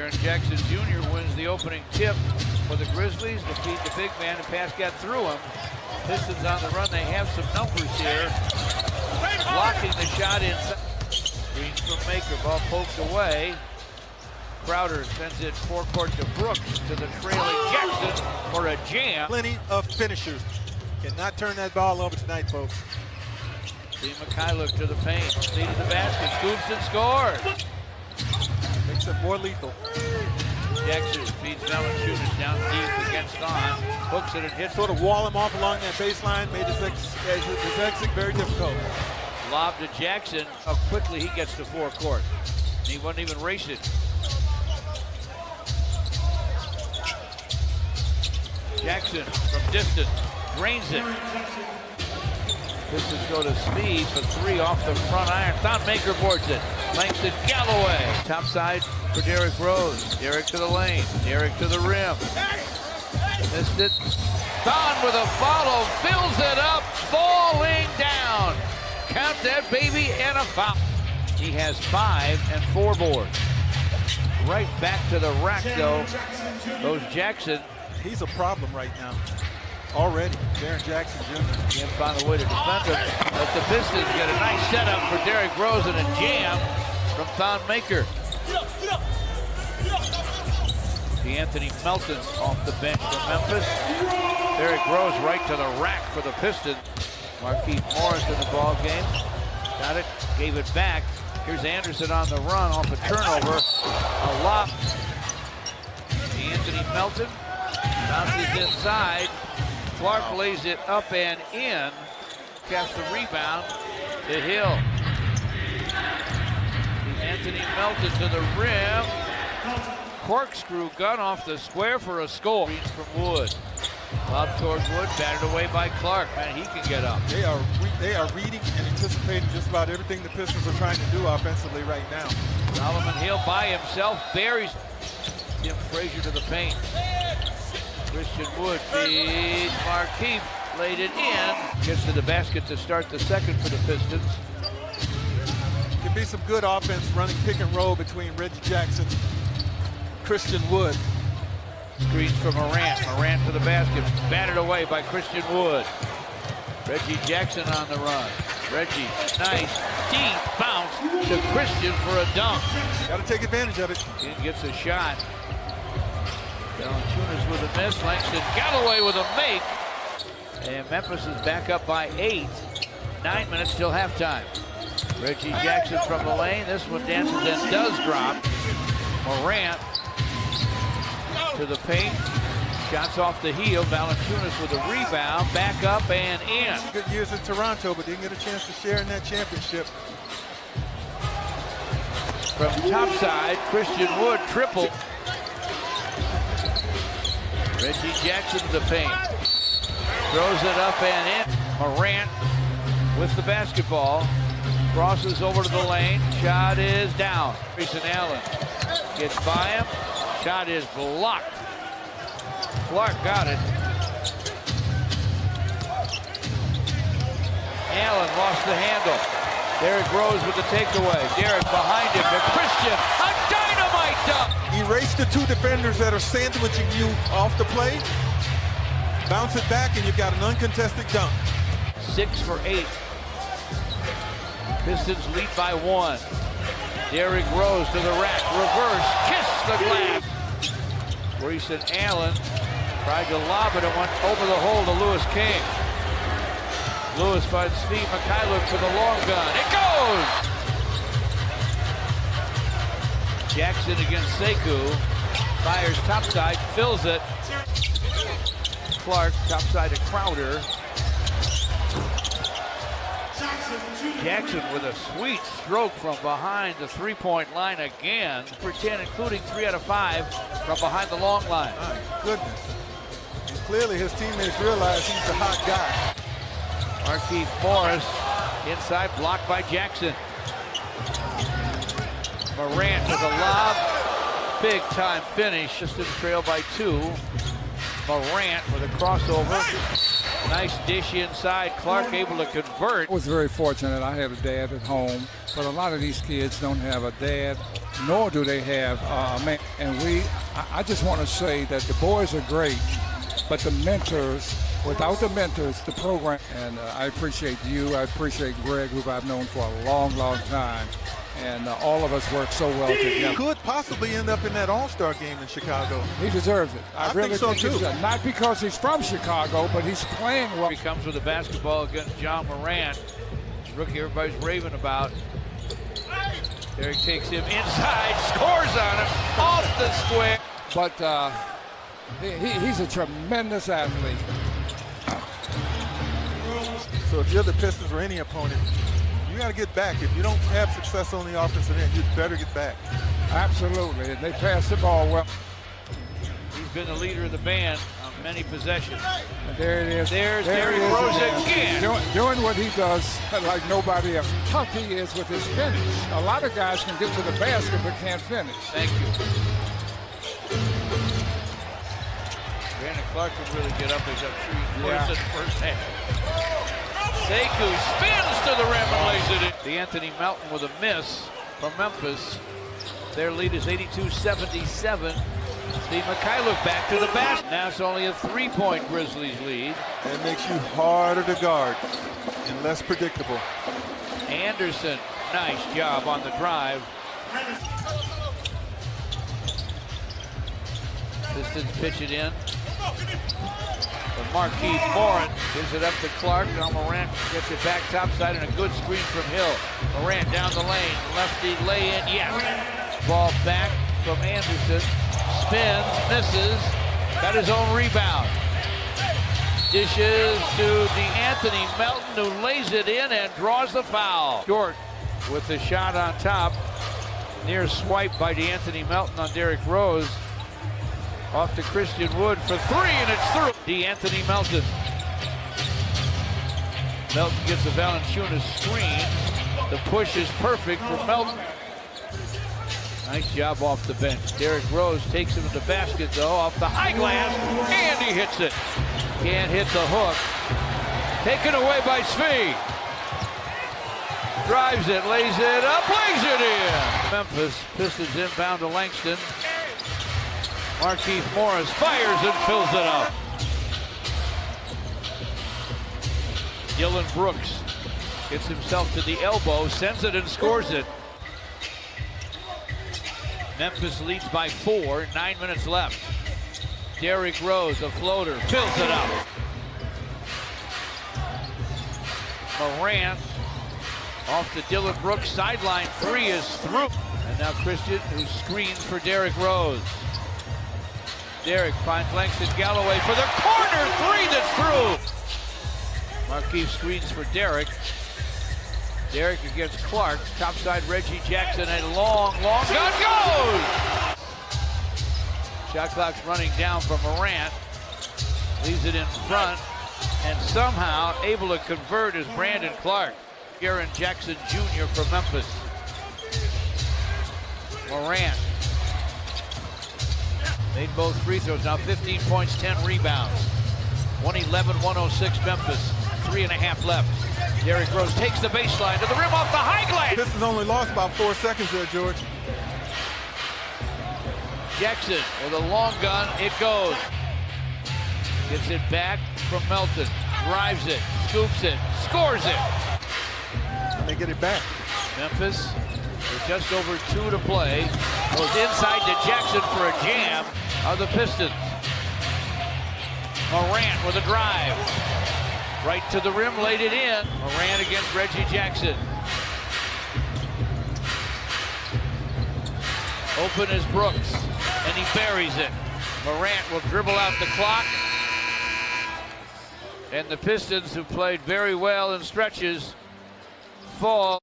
Jaren Jackson Jr. wins the opening tip for the Grizzlies to feed the big man. The pass got through him. Pistons on the run. They have some numbers here. Blocking the shot inside. Screens from Maker. Ball poked away. Crowder sends it forecourt to Brooks to the trailing Jackson for a jam. Plenty of finishers. Cannot turn that ball over tonight, folks. See Mikhailuk to the paint. See to the basket. Scoops and scores. Makes it more lethal. Jackson feeds Valanciunas down deep against Thon. Hooks it and hits. Sort of wall him off along that baseline. Made his exit very difficult. Lob to Jackson. How quickly he gets to forecourt. He wasn't even racing. Jackson from distance. Drains it. Pistons go to speed for three off the front iron. Thon Maker boards it. Langston Galloway. Top side for Derrick Rose. Derrick to the lane. Derrick to the rim. Missed it. Thon with a follow. Fills it up. Falling down. Count that baby and a foul. He has 5 and 4 boards. Right back to the rack though. Goes Jackson. He's a problem right now. Already, Jaren Jackson Jr. Can't find a way to defend him. But the Pistons get a nice setup for Derrick Rose and a jam from Thon Maker. Anthony Melton off the bench from Memphis. Derrick Rose right to the rack for the Pistons. Marquise Morris in the ball game. Got it, gave it back. Here's Anderson on the run off a turnover. A lob. Anthony Melton bounces inside. Clark lays it up and in. Caps the rebound to Hill. Anthony Melton to the rim. Corkscrew gun off the square for a score. Reads from Wood. Lob towards Wood, batted away by Clark. Man, he can get up. They are reading and anticipating just about everything the Pistons are trying to do offensively right now. Solomon Hill by himself buries Tim Frazier to the paint. Christian Wood feeds Markieff, laid it in. Gets to the basket to start the second for the Pistons. Can be some good offense running pick and roll between Reggie Jackson, Christian Wood. Screens for Morant. Morant to the basket. Batted away by Christian Wood. Reggie Jackson on the run. Reggie, nice, deep bounce to Christian for a dunk. Got to take advantage of it. He gets a shot. Valanciunas with a miss. Langston Galloway with a make. And Memphis is back up by 8. 9 minutes till halftime. Reggie Jackson from the lane. This one dances and does drop. Morant to the paint. Shots off the heel. Valanciunas with a rebound. Back up and in. Good years in Toronto, but didn't get a chance to share in that championship. From topside, Christian Wood triple. Reggie Jackson to the paint. Throws it up and in. Morant with the basketball. Crosses over to the lane. Shot is down. Grayson Allen gets by him. Shot is blocked. Clark got it. Allen lost the handle. Derrick Rose with the takeaway. Derrick behind him to Christian. A dynamite dunk. Erase the 2 defenders that are sandwiching you off the play. Bounce it back and you've got an uncontested dunk. 6 for 8. Pistons lead by 1. Derrick Rose to the rack. Reverse. Kiss the glass. Grayson Allen tried to lob it and went over the hole to Lewis King. Lewis finds Steve Mikhailuk for the long gun. It goes! Jackson against Sekou. Fires topside, fills it. Clark topside to Crowder. Jackson with a sweet stroke from behind the three-point line again. For 10, including 3 out of 5 from behind the long line. My goodness. And clearly his teammates realize he's the hot guy. Marquise Morris inside, blocked by Jackson. Morant with a lob. Big time finish. Pistons trail by 2. Morant with a crossover. Nice dish inside. Clark able to convert. I was very fortunate. I had a dad at home, but a lot of these kids don't have a dad, nor do they have a man. And I just want to say that the boys are great, but the mentors, without the mentors, the program, and I appreciate you, I appreciate Greg, who I've known for a long, long time, and all of us work so well together. Could possibly end up in that All-Star game in Chicago. He deserves it. I really think so, too. He does. Not because he's from Chicago, but he's playing well. He comes with a basketball against John Morant. Rookie everybody's raving about. Derek takes him inside, scores on him, off the square. But he's a tremendous athlete. So if you're the Pistons or any opponent, you got to get back. If you don't have success on the offensive end, you better get back. Absolutely. They pass the ball well. He's been the leader of the band on many possessions. And there it is. There's Derrick Rose again. Doing what he does like nobody else. Tough he is with his finish. A lot of guys can get to the basket but can't finish. Thank you. Brandon Clark can really get up. He's up three in the first half. Sekou spins to the rim and lays it in. D'Anthony Melton with a miss from Memphis. Their lead is 82-77. Steve Mikhailuk back to the basket. Now it's only a three-point Grizzlies lead. It makes you harder to guard and less predictable. Anderson, nice job on the drive. Pistons pitch it in. Marquise Morant gives it up to Clark. Now Morant gets it back topside and a good screen from Hill. Morant down the lane. Lefty lay-in, yes. Ball back from Anderson. Spins, misses. Got his own rebound. Dishes to D'Anthony Melton, who lays it in and draws the foul. Short with the shot on top. Near swipe by D'Anthony Melton on Derrick Rose. Off to Christian Wood for three, and it's through. D'Anthony Melton. Melton gets a Valanciunas screen. The push is perfect for Melton. Nice job off the bench. Derrick Rose takes him to the basket, though, off the high glass, and he hits it. Can't hit the hook. Taken away by Svi. Drives it, lays it up, lays it in. Memphis, Pistons inbound to Langston. Marquise Morris fires and fills it up. Dylan Brooks gets himself to the elbow, sends it and scores it. Memphis leads by 4, 9 minutes left. Derrick Rose, a floater, fills it up. Morant off to Dylan Brooks, sideline three is through. And now Christian, who screens for Derrick Rose. Derrick finds Langston Galloway for the corner three that's through. Marquise screens for Derrick. Derrick against Clark. Topside Reggie Jackson, a long gun goes! Shot clock's running down from Morant. Leaves it in front and somehow able to convert is Brandon Clark. Jaren Jackson Jr. from Memphis. Morant. Made both free throws, now 15 points, 10 rebounds. 111-106 Memphis, 3.5 left. Derrick Rose takes the baseline to the rim off the high glass. Pistons only lost about 4 seconds there, George. Jackson with a long gun, it goes. Gets it back from Melton, drives it, scoops it, scores it. And they get it back. Memphis with just over 2 to play. Goes inside to Jackson for a jam of the Pistons. Morant with a drive. Right to the rim, laid it in. Morant against Reggie Jackson. Open is Brooks, and he buries it. Morant will dribble out the clock. And the Pistons, who played very well in stretches, fall.